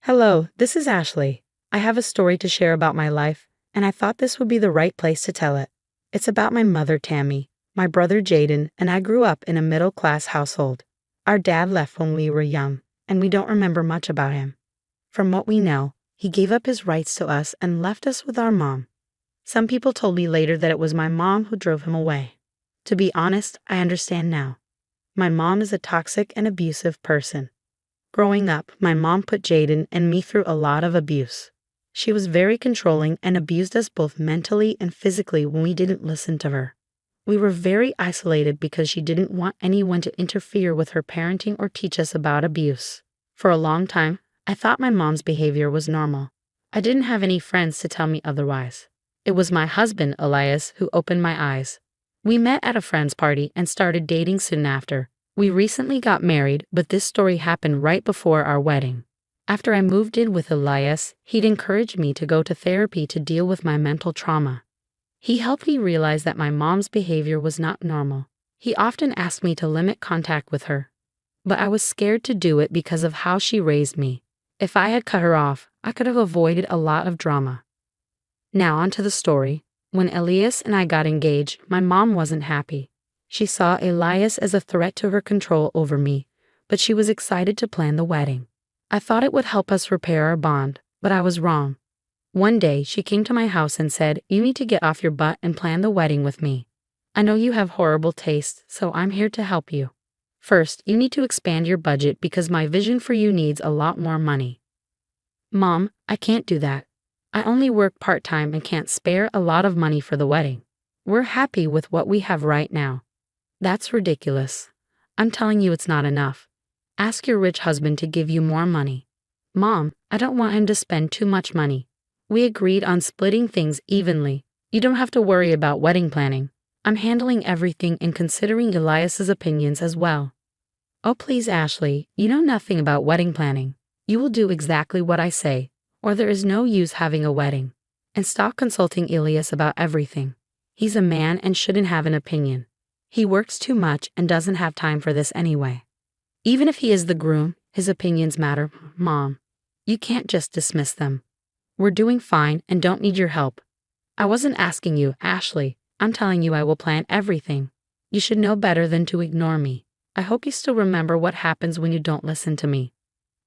Hello, this is Ashley. I have a story to share about my life, and I thought this would be the right place to tell it. It's about my mother, Tammy, my brother, Jaden, and I grew up in a middle-class household. Our dad left when we were young, and we don't remember much about him. From what we know, he gave up his rights to us and left us with our mom. Some people told me later that it was my mom who drove him away. To be honest, I understand now. My mom is a toxic and abusive person. Growing up, my mom put Jaden and me through a lot of abuse. She was very controlling and abused us both mentally and physically when we didn't listen to her. We were very isolated because she didn't want anyone to interfere with her parenting or teach us about abuse. For a long time, I thought my mom's behavior was normal. I didn't have any friends to tell me otherwise. It was my husband, Elias, who opened my eyes. We met at a friend's party and started dating soon after. We recently got married, but this story happened right before our wedding. After I moved in with Elias, he'd encouraged me to go to therapy to deal with my mental trauma. He helped me realize that my mom's behavior was not normal. He often asked me to limit contact with her, but I was scared to do it because of how she raised me. If I had cut her off, I could have avoided a lot of drama. Now on to the story. When Elias and I got engaged, my mom wasn't happy. She saw Elias as a threat to her control over me, but she was excited to plan the wedding. I thought it would help us repair our bond, but I was wrong. One day, she came to my house and said, "You need to get off your butt and plan the wedding with me. I know you have horrible taste, so I'm here to help you. First, you need to expand your budget because my vision for you needs a lot more money." Mom, I can't do that. I only work part-time and can't spare a lot of money for the wedding. We're happy with what we have right now. That's ridiculous. I'm telling you it's not enough. Ask your rich husband to give you more money. Mom, I don't want him to spend too much money. We agreed on splitting things evenly. You don't have to worry about wedding planning. I'm handling everything and considering Elias's opinions as well. Oh please, Ashley, you know nothing about wedding planning. You will do exactly what I say, or there is no use having a wedding. And stop consulting Elias about everything. He's a man and shouldn't have an opinion. He works too much and doesn't have time for this anyway. Even if he is the groom, his opinions matter, Mom. You can't just dismiss them. We're doing fine and don't need your help. I wasn't asking you, Ashley. I'm telling you I will plan everything. You should know better than to ignore me. I hope you still remember what happens when you don't listen to me.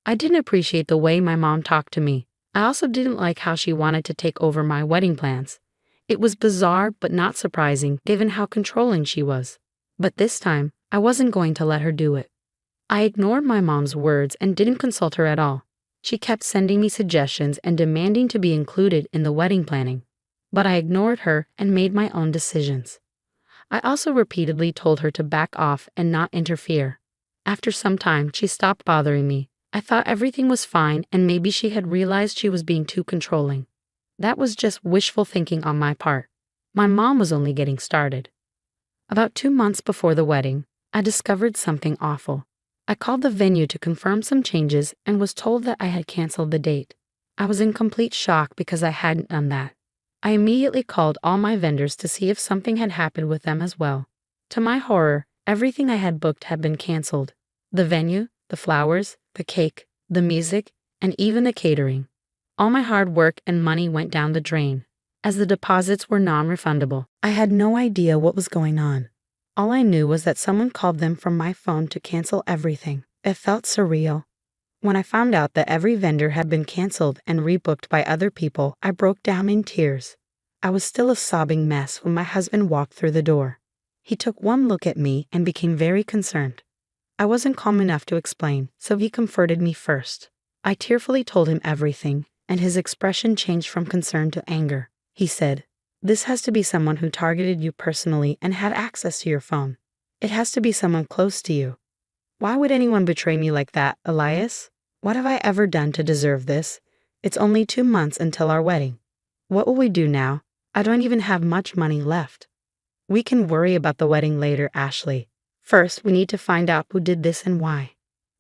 I didn't appreciate the way my mom talked to me. I also didn't like how she wanted to take over my wedding plans. It was bizarre but not surprising given how controlling she was. But this time, I wasn't going to let her do it. I ignored my mom's words and didn't consult her at all. She kept sending me suggestions and demanding to be included in the wedding planning. But I ignored her and made my own decisions. I also repeatedly told her to back off and not interfere. After some time, she stopped bothering me. I thought everything was fine and maybe she had realized she was being too controlling. That was just wishful thinking on my part. My mom was only getting started. About 2 months before the wedding, I discovered something awful. I called the venue to confirm some changes and was told that I had canceled the date. I was in complete shock because I hadn't done that. I immediately called all my vendors to see if something had happened with them as well. To my horror, everything I had booked had been canceled. The venue, the flowers, the cake, the music, and even the catering. All my hard work and money went down the drain, as the deposits were non-refundable. I had no idea what was going on. All I knew was that someone called them from my phone to cancel everything. It felt surreal. When I found out that every vendor had been canceled and rebooked by other people, I broke down in tears. I was still a sobbing mess when my husband walked through the door. He took one look at me and became very concerned. I wasn't calm enough to explain, so he comforted me first. I tearfully told him everything, and his expression changed from concern to anger. He said, "This has to be someone who targeted you personally and had access to your phone. It has to be someone close to you. Why would anyone betray me like that, Elias? What have I ever done to deserve this? It's only 2 months until our wedding. What will we do now? I don't even have much money left." "We can worry about the wedding later, Ashley. First, we need to find out who did this and why.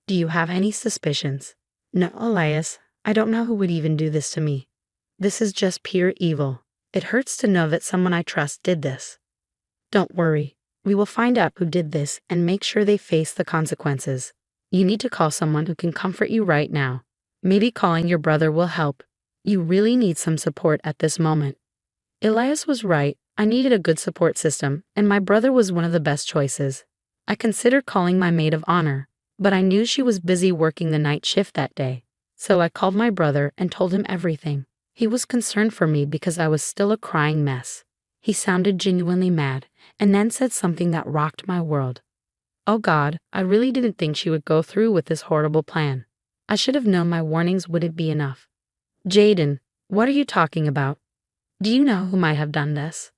Do you have any suspicions?" "No, Elias. I don't know who would even do this to me. This is just pure evil. It hurts to know that someone I trust did this." "Don't worry. We will find out who did this and make sure they face the consequences. You need to call someone who can comfort you right now. Maybe calling your brother will help. You really need some support at this moment. Elias was right. I needed a good support system, and my brother was one of the best choices. I considered calling my maid of honor, but I knew she was busy working the night shift that day. So I called my brother and told him everything. He was concerned for me because I was still a crying mess. He sounded genuinely mad, and then said something that rocked my world. Oh God, I really didn't think she would go through with this horrible plan. I should have known my warnings wouldn't be enough. Jaden, what are you talking about? Do you know who might have done this?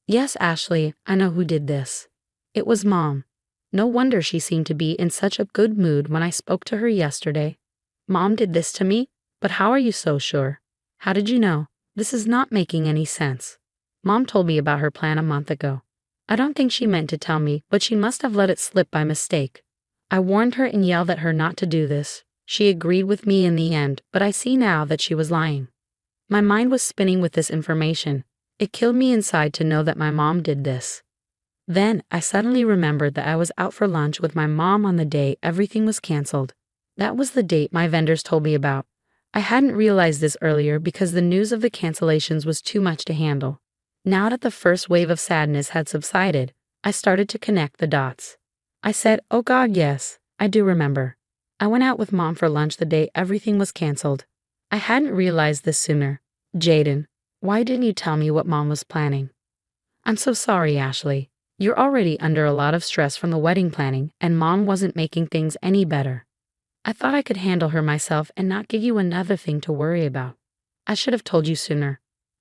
Yes, Ashley, I know who did this. It was Mom. No wonder she seemed to be in such a good mood when I spoke to her yesterday. Mom did this to me? But how are you so sure? How did you know? This is not making any sense. Mom told me about her plan a month ago. I don't think she meant to tell me, but she must have let it slip by mistake. I warned her and yelled at her not to do this. She agreed with me in the end, but I see now that she was lying. My mind was spinning with this information. It killed me inside to know that my mom did this. Then, I suddenly remembered that I was out for lunch with my mom on the day everything was canceled. That was the date my vendors told me about. I hadn't realized this earlier because the news of the cancellations was too much to handle. Now that the first wave of sadness had subsided, I started to connect the dots. I said, oh God, yes, I do remember. I went out with Mom for lunch the day everything was canceled. I hadn't realized this sooner. Jaden, why didn't you tell me what Mom was planning? I'm so sorry, Ashley. You're already under a lot of stress from the wedding planning, and Mom wasn't making things any better. I thought I could handle her myself and not give you another thing to worry about. I should have told you sooner.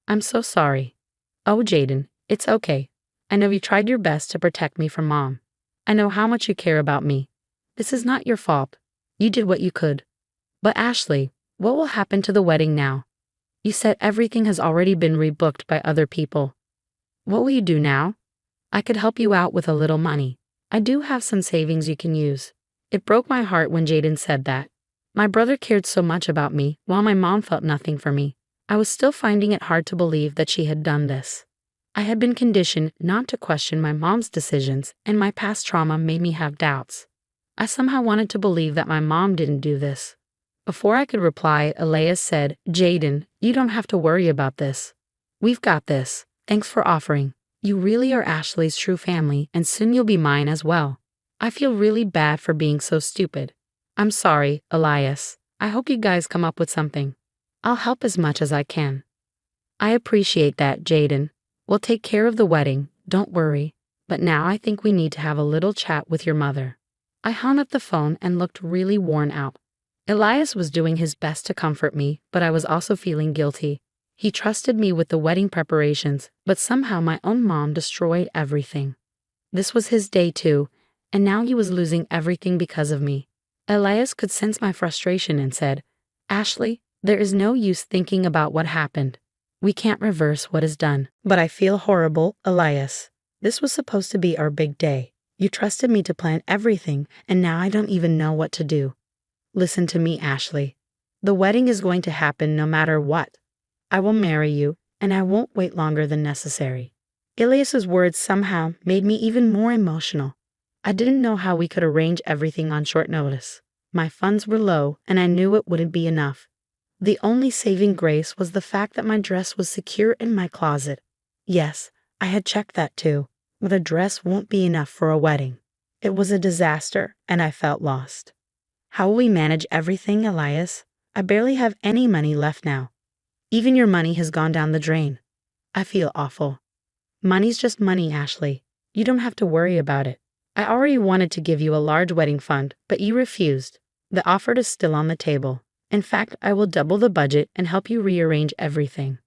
I'm so sorry. Oh, Jaden, it's okay. I know you tried your best to protect me from Mom. I know how much you care about me. This is not your fault. You did what you could. But Ashley, what will happen to the wedding now? You said everything has already been rebooked by other people. What will you do now? I could help you out with a little money. I do have some savings you can use. It broke my heart when Jaden said that. My brother cared so much about me, while my mom felt nothing for me. I was still finding it hard to believe that she had done this. I had been conditioned not to question my mom's decisions, and my past trauma made me have doubts. I somehow wanted to believe that my mom didn't do this. Before I could reply, Elias said, Jaden, you don't have to worry about this. We've got this. Thanks for offering. You really are Ashley's true family, and soon you'll be mine as well. I feel really bad for being so stupid. I'm sorry, Elias. I hope you guys come up with something. I'll help as much as I can. I appreciate that, Jaden. We'll take care of the wedding, don't worry. But now I think we need to have a little chat with your mother. I hung up the phone and looked really worn out. Elias was doing his best to comfort me, but I was also feeling guilty. He trusted me with the wedding preparations, but somehow my own mom destroyed everything. This was his day too, and now he was losing everything because of me. Elias could sense my frustration and said, Ashley, there is no use thinking about what happened. We can't reverse what is done. But I feel horrible, Elias. This was supposed to be our big day. You trusted me to plan everything, and now I don't even know what to do. Listen to me, Ashley. The wedding is going to happen no matter what. I will marry you, and I won't wait longer than necessary. Elias's words somehow made me even more emotional. I didn't know how we could arrange everything on short notice. My funds were low, and I knew it wouldn't be enough. The only saving grace was the fact that my dress was secure in my closet. Yes, I had checked that too, but a dress won't be enough for a wedding. It was a disaster, and I felt lost. How will we manage everything, Elias? I barely have any money left now. Even your money has gone down the drain. I feel awful. Money's just money, Ashley. You don't have to worry about it. I already wanted to give you a large wedding fund, but you refused. The offer is still on the table. In fact, I will double the budget and help you rearrange everything.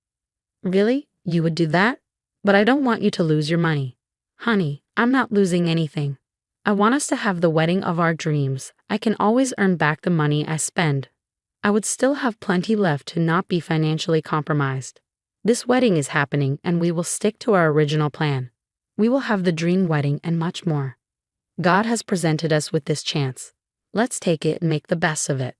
Really? You would do that? But I don't want you to lose your money. Honey, I'm not losing anything. I want us to have the wedding of our dreams. I can always earn back the money I spend. I would still have plenty left to not be financially compromised. This wedding is happening, and we will stick to our original plan. We will have the dream wedding and much more. God has presented us with this chance. Let's take it and make the best of it.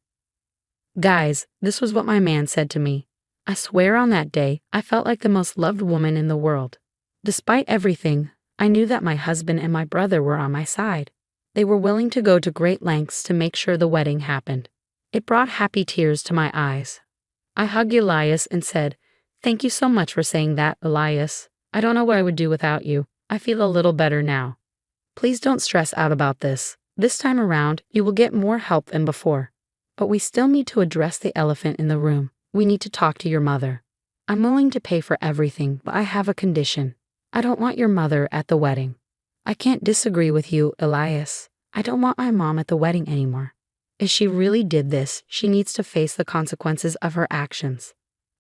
Guys, this was what my man said to me. I swear on that day, I felt like the most loved woman in the world. Despite everything, I knew that my husband and my brother were on my side. They were willing to go to great lengths to make sure the wedding happened. It brought happy tears to my eyes. I hugged Elias and said, "Thank you so much for saying that, Elias. I don't know what I would do without you. I feel a little better now. Please don't stress out about this. This time around, you will get more help than before. But we still need to address the elephant in the room. We need to talk to your mother. I'm willing to pay for everything, but I have a condition. I don't want your mother at the wedding." "I can't disagree with you, Elias. I don't want my mom at the wedding anymore. If she really did this, she needs to face the consequences of her actions.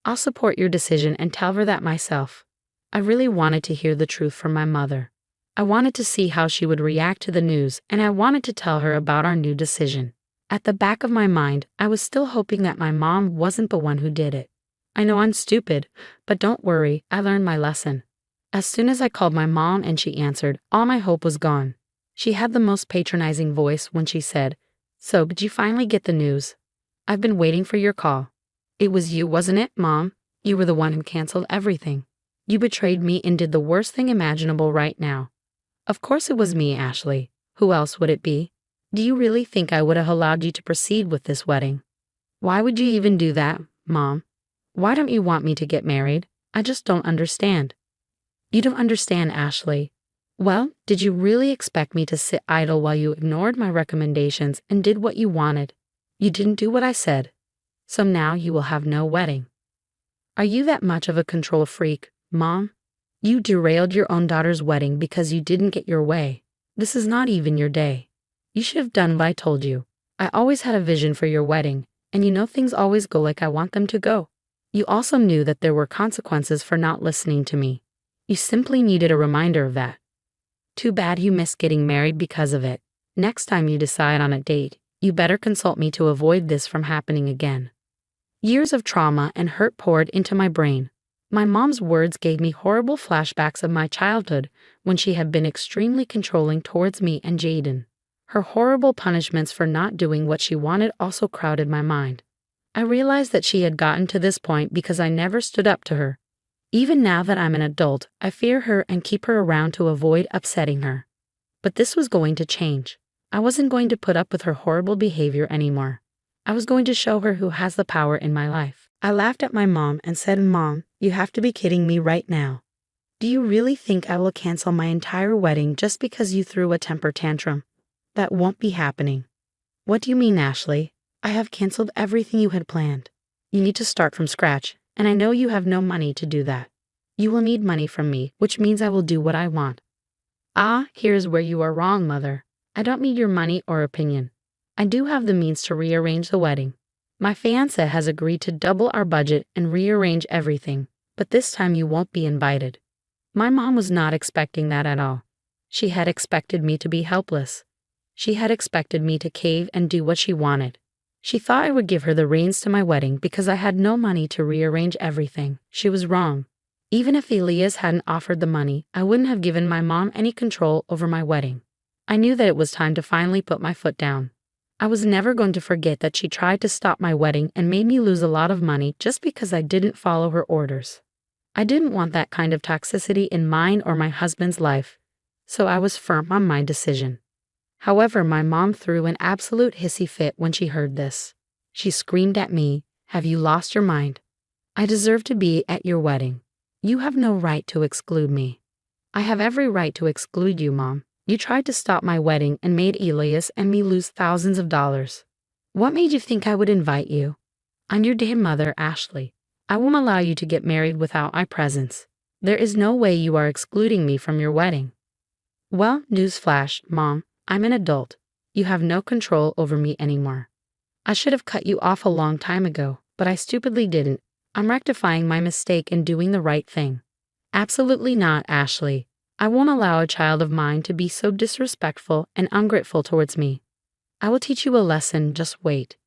I'll support your decision and tell her that myself." I really wanted to hear the truth from my mother. I wanted to see how she would react to the news, and I wanted to tell her about our new decision. At the back of my mind, I was still hoping that my mom wasn't the one who did it. I know I'm stupid, but don't worry, I learned my lesson. As soon as I called my mom and she answered, all my hope was gone. She had the most patronizing voice when she said, "So, did you finally get the news? I've been waiting for your call." "It was you, wasn't it, Mom? You were the one who canceled everything. You betrayed me and did the worst thing imaginable right now." "Of course it was me, Ashley. Who else would it be? Do you really think I would have allowed you to proceed with this wedding? Why would you even do that, Mom? Why don't you want me to get married? I just don't understand." "You don't understand, Ashley. Well, did you really expect me to sit idle while you ignored my recommendations and did what you wanted? You didn't do what I said. So now you will have no wedding. Are you that much of a control freak, Mom? You derailed your own daughter's wedding because you didn't get your way. This is not even your day. You should have done what I told you. I always had a vision for your wedding, and you know things always go like I want them to go. You also knew that there were consequences for not listening to me. You simply needed a reminder of that. Too bad you missed getting married because of it. Next time you decide on a date, you better consult me to avoid this from happening again." Years of trauma and hurt poured into my brain. My mom's words gave me horrible flashbacks of my childhood when she had been extremely controlling towards me and Jaden. Her horrible punishments for not doing what she wanted also crowded my mind. I realized that she had gotten to this point because I never stood up to her. Even now that I'm an adult, I fear her and keep her around to avoid upsetting her. But this was going to change. I wasn't going to put up with her horrible behavior anymore. I was going to show her who has the power in my life. I laughed at my mom and said, "Mom, you have to be kidding me right now. Do you really think I will cancel my entire wedding just because you threw a temper tantrum? That won't be happening." "What do you mean, Ashley? I have canceled everything you had planned. You need to start from scratch, and I know you have no money to do that. You will need money from me, which means I will do what I want." "Ah, here's where you are wrong, Mother. I don't need your money or opinion. I do have the means to rearrange the wedding. My fiancé has agreed to double our budget and rearrange everything, but this time you won't be invited." My mom was not expecting that at all. She had expected me to be helpless. She had expected me to cave and do what she wanted. She thought I would give her the reins to my wedding because I had no money to rearrange everything. She was wrong. Even if Elias hadn't offered the money, I wouldn't have given my mom any control over my wedding. I knew that it was time to finally put my foot down. I was never going to forget that she tried to stop my wedding and made me lose a lot of money just because I didn't follow her orders. I didn't want that kind of toxicity in mine or my husband's life, so I was firm on my decision. However, my mom threw an absolute hissy fit when she heard this. She screamed at me, "Have you lost your mind? I deserve to be at your wedding. You have no right to exclude me." "I have every right to exclude you, Mom. You tried to stop my wedding and made Elias and me lose thousands of dollars. What made you think I would invite you? I'm your dear mother, Ashley. I won't allow you to get married without my presence. There is no way you are excluding me from your wedding." "Well, newsflash, Mom. I'm an adult. You have no control over me anymore. I should have cut you off a long time ago, but I stupidly didn't. I'm rectifying my mistake and doing the right thing." "Absolutely not, Ashley. I won't allow a child of mine to be so disrespectful and ungrateful towards me. I will teach you a lesson, just wait.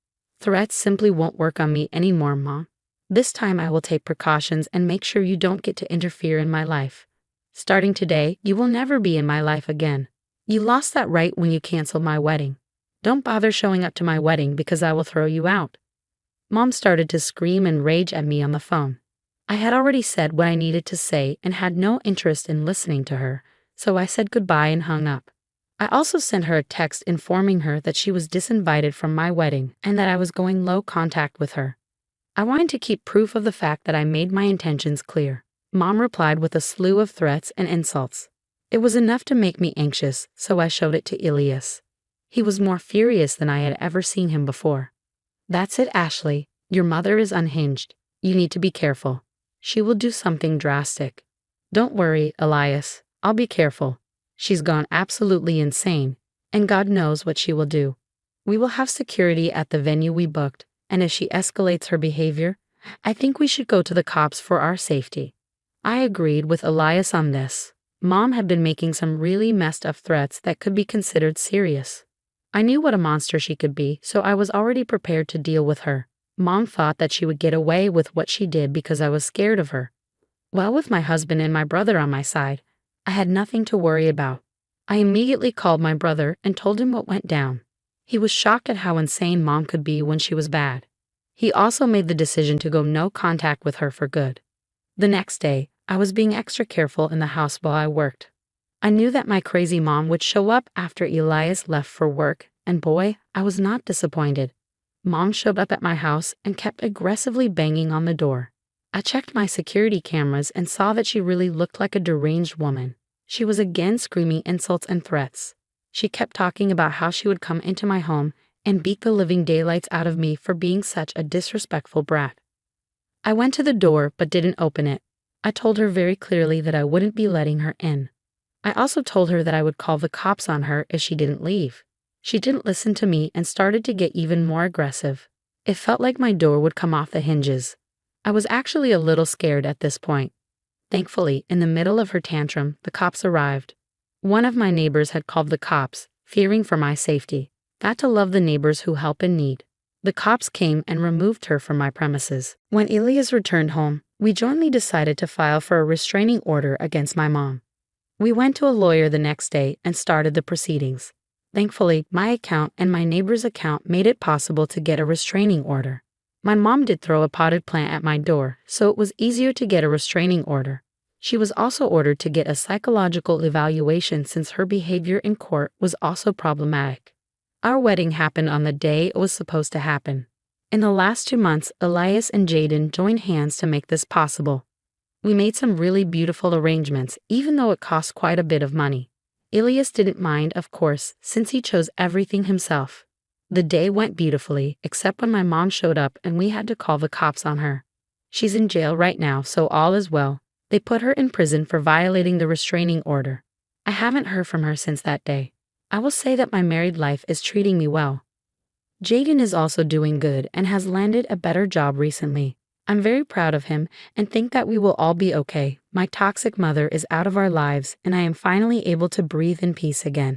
Threats simply won't work on me anymore, Mom. This time I will take precautions and make sure you don't get to interfere in my life. Starting today, you will never be in my life again. You lost that right when you canceled my wedding. Don't bother showing up to my wedding because I will throw you out." Mom started to scream and rage at me on the phone. I had already said what I needed to say and had no interest in listening to her, so I said goodbye and hung up. I also sent her a text informing her that she was disinvited from my wedding and that I was going low contact with her. I wanted to keep proof of the fact that I made my intentions clear. Mom replied with a slew of threats and insults. It was enough to make me anxious, so I showed it to Elias. He was more furious than I had ever seen him before. That's it, Ashley. Your mother is unhinged. You need to be careful. She will do something drastic. Don't worry, Elias. I'll be careful. She's gone absolutely insane, and God knows what she will do. We will have security at the venue we booked, and if she escalates her behavior, I think we should go to the cops for our safety. I agreed with Elias on this. Mom had been making some really messed up threats that could be considered serious. I knew what a monster she could be, so I was already prepared to deal with her. Mom thought that she would get away with what she did because I was scared of her. Well, with my husband and my brother on my side, I had nothing to worry about. I immediately called my brother and told him what went down. He was shocked at how insane Mom could be when she was bad. He also made the decision to go no contact with her for good. The next day, I was being extra careful in the house while I worked. I knew that my crazy mom would show up after Elias left for work, and boy, I was not disappointed. Mom showed up at my house and kept aggressively banging on the door. I checked my security cameras and saw that she really looked like a deranged woman. She was again screaming insults and threats. She kept talking about how she would come into my home and beat the living daylights out of me for being such a disrespectful brat. I went to the door but didn't open it. I told her very clearly that I wouldn't be letting her in. I also told her that I would call the cops on her if she didn't leave. She didn't listen to me and started to get even more aggressive. It felt like my door would come off the hinges. I was actually a little scared at this point. Thankfully, in the middle of her tantrum, the cops arrived. One of my neighbors had called the cops, fearing for my safety. Got to love the neighbors who help in need. The cops came and removed her from my premises. When Elias returned home, we jointly decided to file for a restraining order against my mom. We went to a lawyer the next day and started the proceedings. Thankfully, my account and my neighbor's account made it possible to get a restraining order. My mom did throw a potted plant at my door, so it was easier to get a restraining order. She was also ordered to get a psychological evaluation since her behavior in court was also problematic. Our wedding happened on the day it was supposed to happen. In the last 2 months, Elias and Jaden joined hands to make this possible. We made some really beautiful arrangements, even though it cost quite a bit of money. Elias didn't mind, of course, since he chose everything himself. The day went beautifully, except when my mom showed up and we had to call the cops on her. She's in jail right now, so all is well. They put her in prison for violating the restraining order. I haven't heard from her since that day. I will say that my married life is treating me well. Jaden is also doing good and has landed a better job recently. I'm very proud of him and think that we will all be okay. My toxic mother is out of our lives and I am finally able to breathe in peace again.